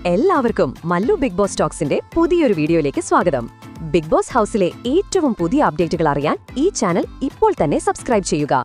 എല്ലാവർക്കും Mallu big boss ടോക്സിന്റെ പുതിയൊരു വീഡിയോയിലേക്ക് സ്വാഗതം. ബിഗ് ബോസ് ഹൗസിലെ ഏറ്റവും പുതിയ അപ്ഡേറ്റുകൾ അറിയാൻ ഈ ചാനൽ ഇപ്പോൾ തന്നെ സബ്സ്ക്രൈബ് ചെയ്യുക.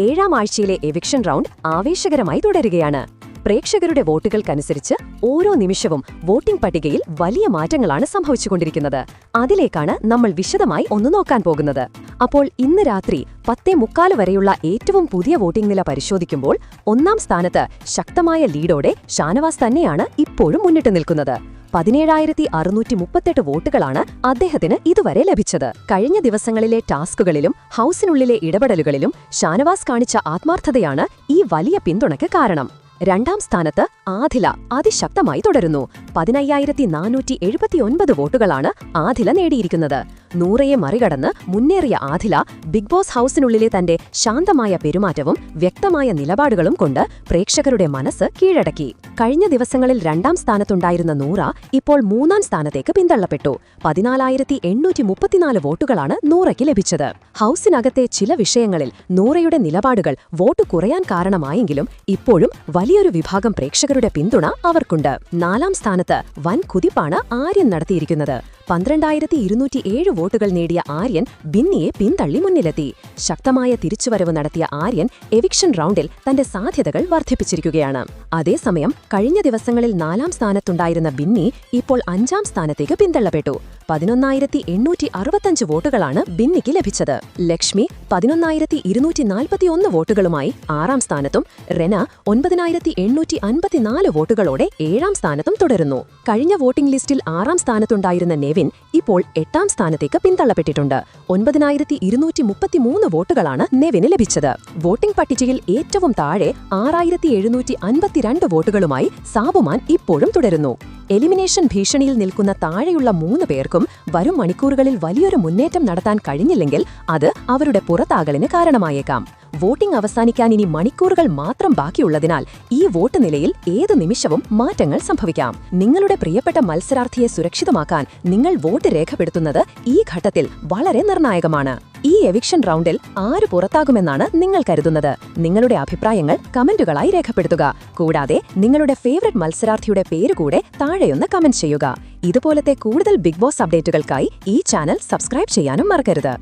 7ാം ആഴ്ചയിലെ എവിക്ഷൻ റൗണ്ട് ആവേശകരമായി തുടരുകയാണ്. പ്രേക്ഷകരുടെ വോട്ടുകൾക്കനുസരിച്ച് ഓരോ നിമിഷവും വോട്ടിംഗ് പട്ടികയിൽ വലിയ മാറ്റങ്ങളാണ് സംഭവിച്ചുകൊണ്ടിരിക്കുന്നത്. അതിലേക്കാണ് നമ്മൾ വിശദമായി ഒന്ന് നോക്കാൻ പോകുന്നത്. അപ്പോൾ ഇന്ന് രാത്രി 10:45 വരെയുള്ള ഏറ്റവും പുതിയ വോട്ടിംഗ് നില പരിശോധിക്കുമ്പോൾ 1ാം സ്ഥാനത്ത് ശക്തമായ ലീഡോടെ ഷാനവാസ് തന്നെയാണ് ഇപ്പോഴും മുന്നിട്ട് നിൽക്കുന്നത്. 17,638 വോട്ടുകളാണ് അദ്ദേഹത്തിന് ഇതുവരെ ലഭിച്ചത്. കഴിഞ്ഞ ദിവസങ്ങളിലെ ടാസ്കുകളിലും ഹൌസിനുള്ളിലെ ഇടപെടലുകളിലും ഷാനവാസ് കാണിച്ച ആത്മാർത്ഥതയാണ് ഈ വലിയ പിന്തുണയ്ക്ക് കാരണം. 2ാം സ്ഥാനത്ത് ആദില അതിശക്തമായി തുടരുന്നു. 15,479 വോട്ടുകളാണ് ആദില നേടിയിരിക്കുന്നത്. നൂറയെ മറികടന്ന് മുന്നേറിയ ആദില ബിഗ് ബോസ് ഹൌസിനുള്ളിലെ തന്റെ ശാന്തമായ പെരുമാറ്റവും വ്യക്തമായ നിലപാടുകളും കൊണ്ട് പ്രേക്ഷകരുടെ മനസ്സ് കീഴടക്കി. കഴിഞ്ഞ ദിവസങ്ങളിൽ 2ാം സ്ഥാനത്തുണ്ടായിരുന്ന നൂറ ഇപ്പോൾ 3ാം സ്ഥാനത്തേക്ക് പിന്തള്ളപ്പെട്ടു. 14,834 വോട്ടുകളാണ് നൂറയ്ക്ക് ലഭിച്ചത്. ഹൌസിനകത്തെ ചില വിഷയങ്ങളിൽ നൂറയുടെ നിലപാടുകൾ വോട്ട് കുറയാൻ കാരണമായെങ്കിലും ഇപ്പോഴും വലിയൊരു വിഭാഗം പ്രേക്ഷകരുടെ പിന്തുണ അവർക്കുണ്ട്. 4ാം സ്ഥാനത്ത് വൻ കുതിപ്പാണ് ആര്യൻ നടത്തിയിരിക്കുന്നത്. 12,207 വോട്ടുകൾ നേടിയ ആര്യൻ ബിന്നിയെ പിന്തള്ളി മുന്നിലെത്തി. ശക്തമായ തിരിച്ചുവരവ് നടത്തിയ ആര്യൻ എവിക്ഷൻ റൗണ്ടിൽ തന്റെ സാധ്യതകൾ വർദ്ധിപ്പിച്ചിരിക്കുകയാണ്. അതേസമയം കഴിഞ്ഞ ദിവസങ്ങളിൽ 4ാം സ്ഥാനത്തുണ്ടായിരുന്ന ബിന്നി ഇപ്പോൾ 5ാം സ്ഥാനത്തേക്ക് പിന്തള്ളപ്പെട്ടു. 11,865 വോട്ടുകളാണ് ബിന്നിക്ക് ലഭിച്ചത്. ലക്ഷ്മി 11,241 വോട്ടുകളുമായി 6ാം സ്ഥാനത്തും റെന 9,854 വോട്ടുകളോടെ 7ാം സ്ഥാനത്തും തുടരുന്നു. കഴിഞ്ഞ വോട്ടിംഗ് ലിസ്റ്റിൽ 6ാം സ്ഥാനത്തുണ്ടായിരുന്ന നെവിൻ ഇപ്പോൾ 8ാം സ്ഥാനത്തേക്ക് പിന്തള്ളപ്പെട്ടിട്ടുണ്ട്. 9,233 വോട്ടുകളാണ് നെവിന് ലഭിച്ചത്. വോട്ടിംഗ് പട്ടികയിൽ ഏറ്റവും താഴെ 6,752 വോട്ടുകളുമായി സാബുമാൻ ഇപ്പോഴും തുടരുന്നു. എലിമിനേഷൻ ഭീഷണിയിൽ നിൽക്കുന്ന താഴെയുള്ള 3 പേർക്കും വരും മണിക്കൂറുകളിൽ വലിയൊരു മുന്നേറ്റം നടത്താൻ കഴിഞ്ഞില്ലെങ്കിൽ അത് അവരുടെ പുറത്താകലിന് കാരണമായേക്കാം. വോട്ടിംഗ് അവസാനിക്കാൻ ഇനി മണിക്കൂറുകൾ മാത്രം ബാക്കിയുള്ളതിനാൽ ഈ വോട്ട് നിലയിൽ ഏത് നിമിഷവും മാറ്റങ്ങൾ സംഭവിക്കാം. നിങ്ങളുടെ പ്രിയപ്പെട്ട മത്സരാർത്ഥിയെ സുരക്ഷിതമാക്കാൻ നിങ്ങൾ വോട്ട് രേഖപ്പെടുത്തുന്നത് ഈ ഘട്ടത്തിൽ വളരെ നിർണായകമാണ്. ഈ എവിക്ഷൻ റൗണ്ടിൽ ആര് പുറത്താകുമെന്നാണ് നിങ്ങൾ കരുതുന്നത്? നിങ്ങളുടെ അഭിപ്രായങ്ങൾ കമന്റുകളായി രേഖപ്പെടുത്തുക. കൂടാതെ നിങ്ങളുടെ ഫേവറേറ്റ് മത്സരാർത്ഥിയുടെ പേര് കൂടെ താഴെയൊന്ന് കമന്റ് ചെയ്യുക. ഇതുപോലത്തെ കൂടുതൽ ബിഗ് ബോസ് അപ്ഡേറ്റുകൾക്കായി ഈ ചാനൽ സബ്സ്ക്രൈബ് ചെയ്യാനും മറക്കരുത്.